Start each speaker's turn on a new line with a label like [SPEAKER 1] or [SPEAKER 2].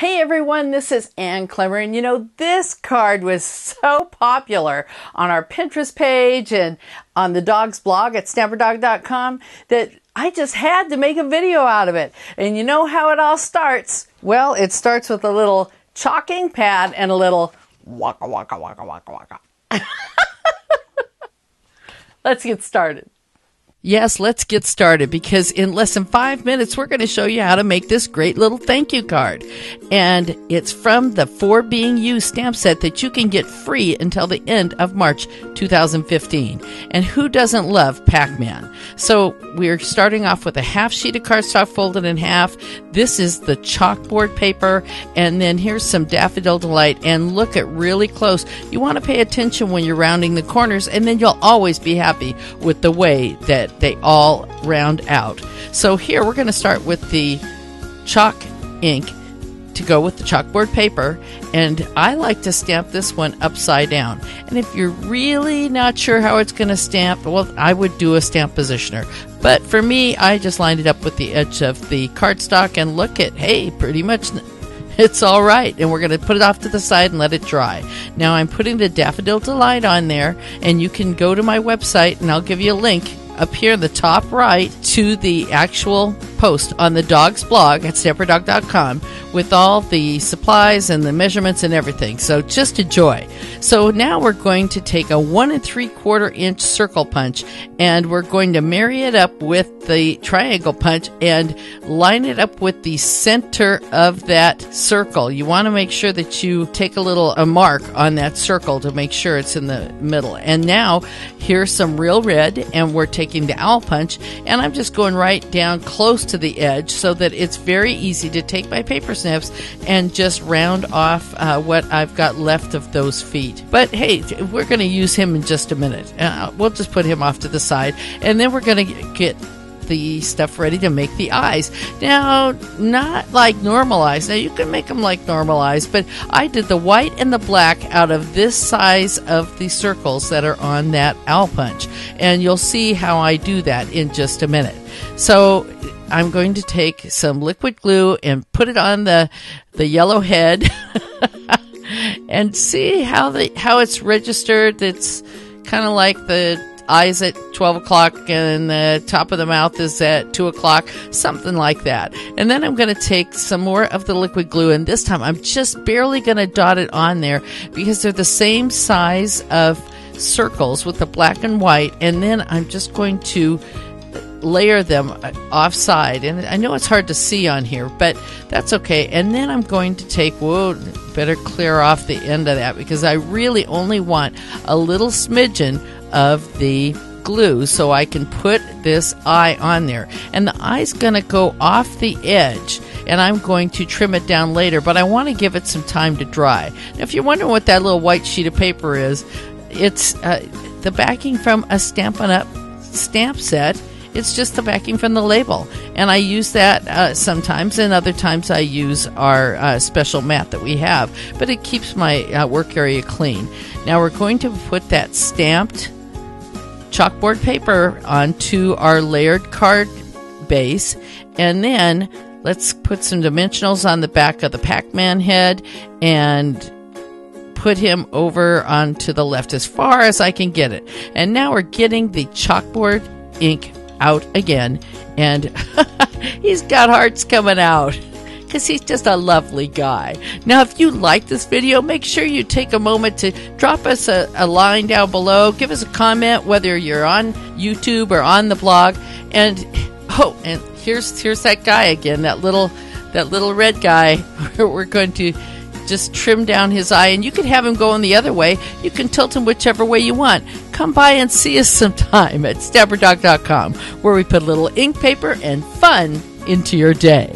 [SPEAKER 1] Hey everyone, this is Ann Clemmer, and you know, this card was so popular on our Pinterest page and on the dog's blog at stamperdog.com that I just had to make a video out of it. And you know how it all starts? Well, it starts with a little chalking pad and a little waka waka waka waka waka. Let's get started. Yes, let's get started, because in less than 5 minutes, we're going to show you how to make this great little thank you card. And it's from the For Being You stamp set that you can get free until the end of March 2015. And who doesn't love Pac-Man? So we're starting off with a half sheet of cardstock folded in half. This is the chalkboard paper. And then here's some Daffodil Delight. And look at really close. You want to pay attention when you're rounding the corners, and then you'll always be happy with the way that they all round out. So here we're going to start with the chalk ink to go with the chalkboard paper, and I like to stamp this one upside down. And if you're really not sure how it's going to stamp, well, I would do a stamp positioner. But for me, I just lined it up with the edge of the cardstock, and look at, hey, pretty much it's all right. And we're going to put it off to the side and let it dry. Now I'm putting the Daffodil Delight on there, and you can go to my website and I'll give you a link up here in the top right to the actual post on the dog's blog at stamperdog.com with all the supplies and the measurements and everything. So just enjoy. So now we're going to take a 1 3/4 inch circle punch, and we're going to marry it up with the triangle punch and line it up with the center of that circle. You want to make sure that you take a mark on that circle to make sure it's in the middle. And now here's some real red, and we're taking the owl punch, and I'm just going right down close to the edge so that it's very easy to take my paper snips and just round off what I've got left of those feet. But hey, we're going to use him in just a minute. We'll just put him off to the side, and then we're going to get the stuff ready to make the eyes. Now, not like normal eyes. Now, you can make them like normal eyes, but I did the white and the black out of this size of the circles that are on that owl punch. And you'll see how I do that in just a minute. So I'm going to take some liquid glue and put it on the yellow head and see how it's registered. It's kind of like the eyes at 12 o'clock and the top of the mouth is at 2 o'clock, something like that. And then I'm going to take some more of the liquid glue, and this time I'm just barely going to dot it on there because they're the same size of circles with the black and white. And then I'm just going to layer them offside. And I know it's hard to see on here, but that's okay. And then I'm going to take, better clear off the end of that because I really only want a little smidgen of the glue so I can put this eye on there. And the eye's going to go off the edge, and I'm going to trim it down later, but I want to give it some time to dry. Now, if you're wondering what that little white sheet of paper is, it's the backing from a Stampin' Up! Stamp set. It's just the backing from the label. And I use that sometimes, and other times I use our special mat that we have. But it keeps my work area clean. Now we're going to put that stamped chalkboard paper onto our layered card base. And then let's put some dimensionals on the back of the Pac-Man head and put him over onto the left as far as I can get it. And now we're getting the chalkboard ink out again, and he's got hearts coming out because he's just a lovely guy. Now, if you like this video, make sure you take a moment to drop us a line down below. Give us a comment whether you're on YouTube or on the blog. And here's that guy again, that little red guy. We're going to just trim down his eye, and you can have him going the other way. You can tilt him whichever way you want. Come by and see us sometime at stamperdog.com, where we put a little ink paper and fun into your day.